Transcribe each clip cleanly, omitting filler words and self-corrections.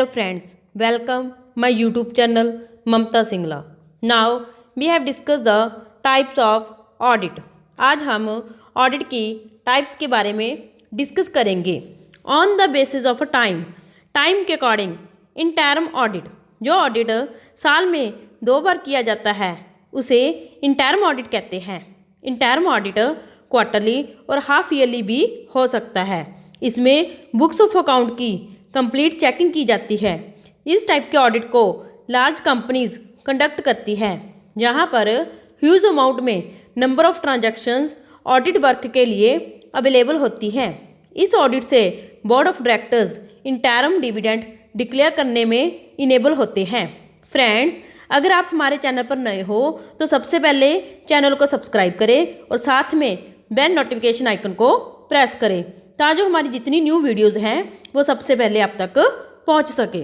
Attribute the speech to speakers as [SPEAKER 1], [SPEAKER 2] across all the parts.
[SPEAKER 1] Hello friends, welcome my YouTube channel Mamata Singla. Now we have discussed the types of audit। आज हम audit की types के बारे में डिस्कस करेंगे। On the basis of time के अकॉर्डिंग इंटरम ऑडिट, जो ऑडिट साल में 2 बार किया जाता है उसे इंटरम ऑडिट कहते हैं। इंटरम ऑडिट क्वार्टरली और हाफ ईयरली भी हो सकता है। इसमें बुक्स ऑफ अकाउंट की कंप्लीट चेकिंग की जाती है। इस टाइप के ऑडिट को लार्ज कंपनीज कंडक्ट करती हैं, जहां पर ह्यूज अमाउंट में number of transactions audit work के लिए अवेलेबल होती हैं। इस ऑडिट से board of directors interim dividend declare करने में इनेबल होते हैं। फ्रेंड्स, अगर आप हमारे चैनल पर नए हो तो सबसे पहले चैनल को सब्सक्राइब करें और साथ में बेल नोटिफिकेशन आइकन को प्रेस करें, ताकि हमारी जितनी न्यू वीडियोस हैं वो सबसे पहले आप तक पहुंच सके।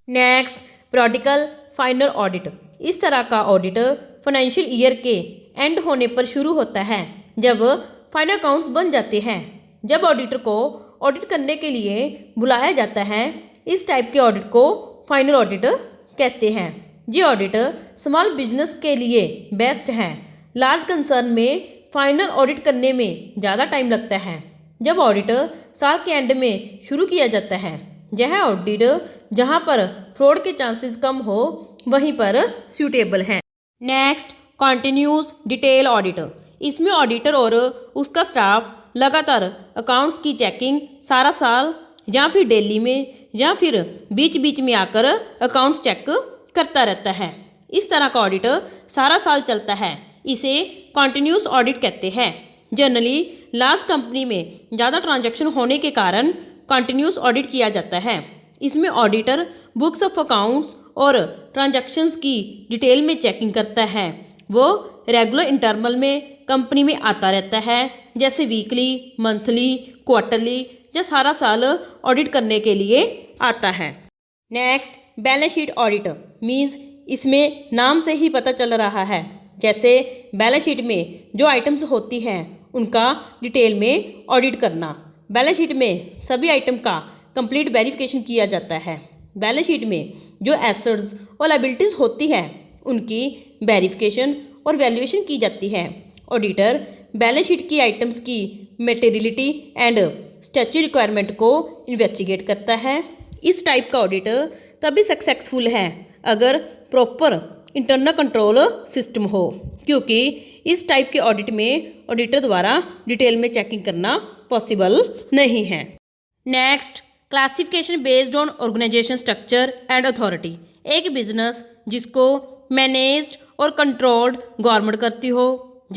[SPEAKER 1] Next, periodical final audit. इस तरह का ऑडिट फाइनेंशियल ईयर के एंड होने पर शुरू होता है, जब फाइनल अकाउंट्स बन जाते हैं। जब ऑडिटर को ऑडिट करने के लिए बुलाया जाता है, इस टाइप के ऑडिट को फाइनल ऑडिट कहते हैं। ये ऑडिट स्मॉल बिजनेस के लिए बेस्ट हैं। लार्ज कंसर्न में फाइनल ऑडिट करने में ज़्यादा टाइम लगता है। जब ऑडिट साल के एंड में शुरू किया जाता है, यह ऑडिट जहां पर फ्रॉड के चांसेस कम हो वहीं पर सूटेबल है। Next, continuous detail audit. इसमें ऑडिटर और उसका स्टाफ लगातार अकाउंट्स की चेकिंग सारा साल या फिर डेली में या फिर बीच बीच में आकर अकाउंट्स चेक करता रहता है। इस तरह का ऑडिट सारा साल चलता है। इसे कॉन्टिन्यूस ऑडिट कहते हैं। जनरली लार्ज कंपनी में ज़्यादा ट्रांजैक्शन होने के कारण कॉन्टिन्यूस ऑडिट किया जाता है। इसमें ऑडिटर बुक्स ऑफ अकाउंट्स और ट्रांजैक्शंस की डिटेल में चेकिंग करता है। वो रेगुलर इंटरवल में कंपनी में आता रहता है, जैसे वीकली, मंथली, क्वार्टरली या सारा साल ऑडिट करने के लिए आता है। Next, balance sheet audit means इसमें नाम से ही पता चल रहा है, जैसे बैलेंस शीट में जो आइटम्स होती हैं उनका डिटेल में ऑडिट करना। बैलेंस शीट में सभी आइटम का कंप्लीट वेरिफिकेशन किया जाता है। बैलेंस शीट में जो एसेट्स और लायबिलिटीज़ होती हैं उनकी वेरिफिकेशन और वैल्यूएशन की जाती है। ऑडिटर बैलेंस शीट की आइटम्स की मटेरियलिटी एंड स्टैच्यूटरी रिक्वायरमेंट को इन्वेस्टिगेट करता है। इस टाइप का ऑडिट तभी सक्सेसफुल है अगर प्रॉपर इंटरनल कंट्रोल सिस्टम हो, क्योंकि इस टाइप के ऑडिट में ऑडिटर द्वारा डिटेल में चेकिंग करना पॉसिबल नहीं है। Next, classification based on organization structure and authority. एक बिजनेस जिसको मैनेज्ड और कंट्रोल्ड गवर्नमेंट करती हो,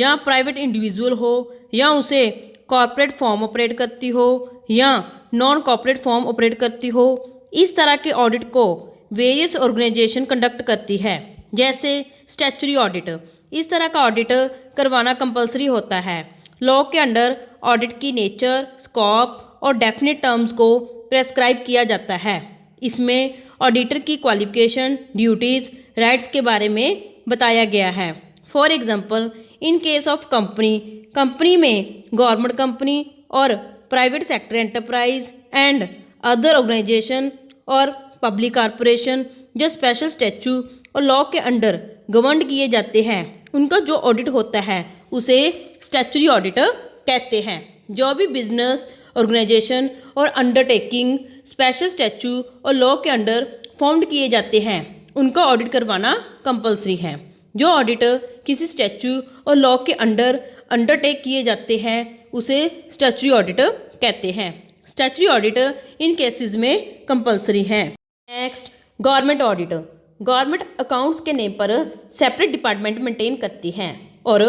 [SPEAKER 1] या प्राइवेट इंडिविजुअल हो, या उसे कॉर्पोरेट फॉर्म ऑपरेट करती हो या नॉन कॉर्पोरेट फॉर्म ऑपरेट करती हो, इस तरह के ऑडिट को वेरियस ऑर्गेनाइजेशन कंडक्ट करती है, जैसे स्टैच्यूटरी ऑडिट। इस तरह का ऑडिट करवाना कंपलसरी होता है। लॉ के अंडर ऑडिट की नेचर, स्कोप और डेफिनेट टर्म्स को प्रेस्क्राइब किया जाता है। इसमें ऑडिटर की क्वालिफिकेशन, ड्यूटीज़, राइट्स के बारे में बताया गया है। For example, in case of company में गवर्नमेंट कंपनी और private sector enterprise and other organization और पब्लिक कॉरपोरेशन जो स्पेशल स्टैच्यू और लॉ के अंडर गवर्न किए जाते हैं, उनका जो ऑडिट होता है उसे स्टैच्यूटरी ऑडिट कहते हैं। जो भी बिजनेस, ऑर्गेनाइजेशन और अंडरटेकिंग स्पेशल स्टैच्यू और लॉ के अंडर फॉर्म्ड किए जाते हैं, उनका ऑडिट करवाना कंपलसरी है। जो ऑडिट किसी स्टैच्यू और लॉ के अंडर अंडरटेक किए जाते हैं उसे स्टैच्यूटरी ऑडिट कहते हैं। स्टैच्यूटरी ऑडिट इन केसेस में कंपलसरी है। Next, government audit. Government accounts के नेम पर सेपरेट डिपार्टमेंट मेंटेन करती हैं और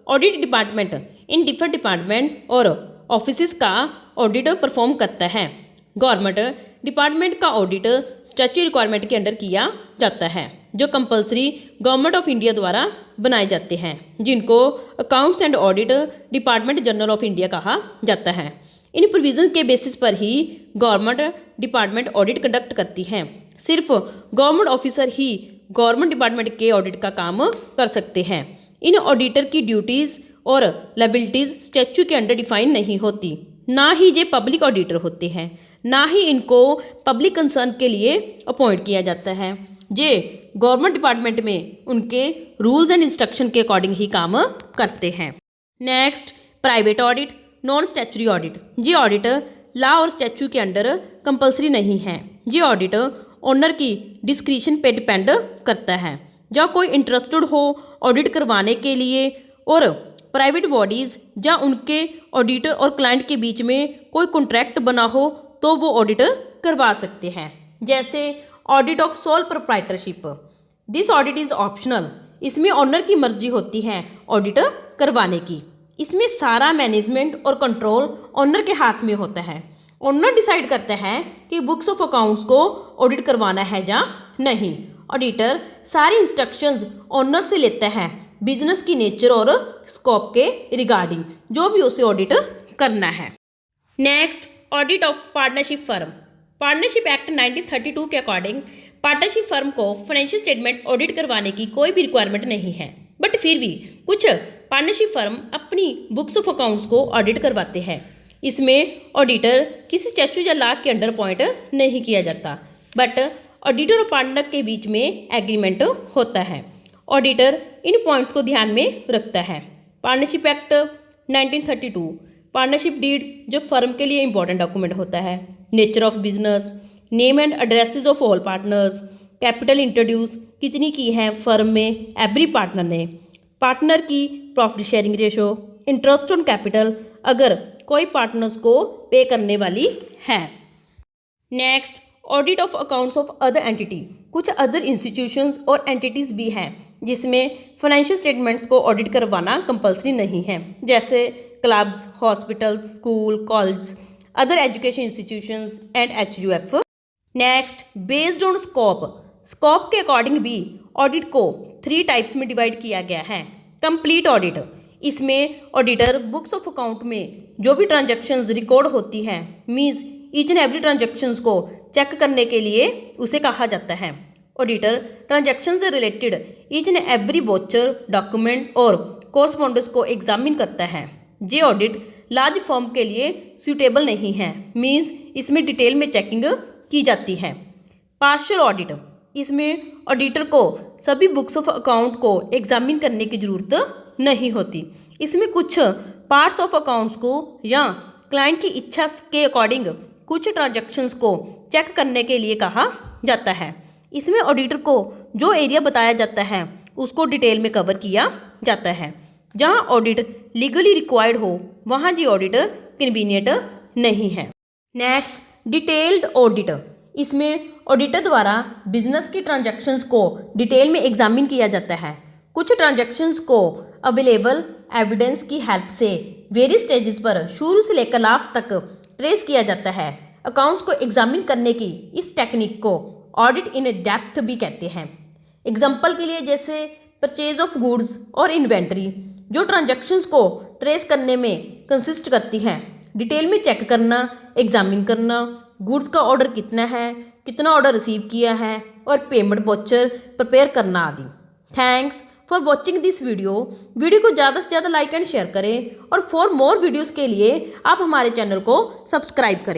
[SPEAKER 1] audit department in different department और ऑफिसेस का ऑडिट परफॉर्म करता है। गवर्नमेंट डिपार्टमेंट का ऑडिट स्टैच्यूटरी रिक्वायरमेंट के अंडर किया जाता है, जो कंपलसरी गवर्नमेंट ऑफ इंडिया द्वारा बनाए जाते हैं, जिनको accounts and audit department general of India कहा जाता है। इन प्रोविजन के बेसिस पर ही गवर्नमेंट डिपार्टमेंट ऑडिट कंडक्ट करती हैं। सिर्फ गवर्नमेंट ऑफिसर ही गवर्नमेंट डिपार्टमेंट के ऑडिट का काम कर सकते हैं। इन ऑडिटर की ड्यूटीज़ और लायबिलिटीज़ स्टैच्यू के अंडर डिफाइन नहीं होती। ना ही ये पब्लिक ऑडिटर होते हैं, ना ही इनको पब्लिक कंसर्न के लिए अपॉइंट किया जाता है। ये गवर्नमेंट डिपार्टमेंट में उनके रूल्स एंड इंस्ट्रक्शन के अकॉर्डिंग ही काम करते हैं। Next, private audit, non statutory audit. ये ऑडिट लॉ और स्टैच्यू के अंडर कंपलसरी नहीं है। ये ऑडिट ओनर की डिस्क्रिशन पे डिपेंड करता है। जब कोई इंटरेस्टेड हो ऑडिट करवाने के लिए और प्राइवेट बॉडीज़ या उनके ऑडिटर और क्लाइंट के बीच में कोई कॉन्ट्रैक्ट बना हो तो वो ऑडिट करवा सकते हैं। जैसे audit of sole proprietorship, this audit is optional. इसमें ऑनर की मर्जी होती है ऑडिट करवाने की। इसमें सारा मैनेजमेंट और कंट्रोल ऑनर के हाथ में होता है। ऑनर डिसाइड करता है कि बुक्स ऑफ अकाउंट्स को ऑडिट करवाना है या नहीं। ऑडिटर सारी इंस्ट्रक्शंस ऑनर से लेता है बिजनेस की नेचर और स्कोप के रिगार्डिंग, जो भी उसे ऑडिट करना है। Next, audit of partnership firm. Partnership act 1932 के अकॉर्डिंग पार्टनरशिप फर्म को फाइनेंशियल स्टेटमेंट ऑडिट करवाने की कोई भी रिक्वायरमेंट नहीं है, बट फिर भी कुछ पार्टनरशिप फर्म अपनी बुक्स ऑफ अकाउंट्स को ऑडिट करवाते हैं। इसमें ऑडिटर किसी स्टैच्यू या लॉ के अंडर अपॉइंट नहीं किया जाता, बट ऑडिटर और पार्टनर के बीच में एग्रीमेंट होता है। ऑडिटर इन पॉइंट्स को ध्यान में रखता है। पार्टनरशिप एक्ट 1932, पार्टनरशिप डीड जो फर्म के लिए इंपॉर्टेंट डॉक्यूमेंट होता है। Nature of business, name and addresses of all partners, capital introduce कितनी की है फर्म में एवरी पार्टनर ने, पार्टनर की profit sharing ratio, interest on capital अगर कोई पार्टनर्स को पे करने वाली है। Next, audit of accounts of other entity. कुछ अदर इंस्टीट्यूशंस और एंटिटीज़ भी हैं जिसमें फाइनेंशियल स्टेटमेंट्स को ऑडिट करवाना कंपलसरी नहीं है, जैसे clubs, hospitals, school, college, other education institutions and HUF। Next, based on scope. Scope के अकॉर्डिंग भी ऑडिट को 3 टाइप्स में डिवाइड किया गया है। कंप्लीट ऑडिट, इसमें ऑडिटर बुक्स ऑफ अकाउंट में जो भी ट्रांजैक्शंस रिकॉर्ड होती हैं means each and every transactions को चेक करने के लिए उसे कहा जाता है। ऑडिटर ट्रांजैक्शन से related each and every voucher, document और कोरस्पॉन्डेंस को एग्जामिन करता है। ये ऑडिट लार्ज फर्म के लिए सूटेबल नहीं है, मीन्स इसमें डिटेल में चेकिंग की जाती है। पार्शियल ऑडिट, इसमें ऑडिटर को सभी बुक्स ऑफ अकाउंट को एग्जामिन करने की ज़रूरत नहीं होती। इसमें कुछ पार्ट्स ऑफ अकाउंट्स को या क्लाइंट की इच्छा के अकॉर्डिंग कुछ ट्रांजैक्शंस को चेक करने के लिए कहा जाता है। इसमें ऑडिटर को जो एरिया बताया जाता है उसको डिटेल में कवर किया जाता है। जहां ऑडिट लीगली रिक्वायर्ड हो वहां जी ऑडिट कन्वीनियंट नहीं है। नेक्स्ट, डिटेल्ड ऑडिट, इसमें ऑडिटर द्वारा बिजनेस की ट्रांजैक्शंस को डिटेल में एग्जामिन किया जाता है। कुछ ट्रांजैक्शंस को अवेलेबल एविडेंस की हेल्प से वेरियस स्टेजेस पर शुरू से लेकर लास्ट तक ट्रेस किया जाता है। अकाउंट्स को एग्जामिन करने की इस टेक्निक को ऑडिट इन डेप्थ भी कहते हैं। एग्जाम्पल के लिए जैसे परचेज ऑफ गुड्स और इन्वेंट्री, जो ट्रांजैक्शंस को ट्रेस करने में कंसिस्ट करती हैं। डिटेल में चेक करना, एग्जामिन करना, गुड्स का ऑर्डर कितना है, कितना ऑर्डर रिसीव किया है और पेमेंट वाउचर प्रिपेयर करना आदि। Thanks for watching this video को ज़्यादा से ज़्यादा लाइक एंड शेयर करें और फॉर मोर वीडियोज़ के लिए आप हमारे चैनल को सब्सक्राइब करें।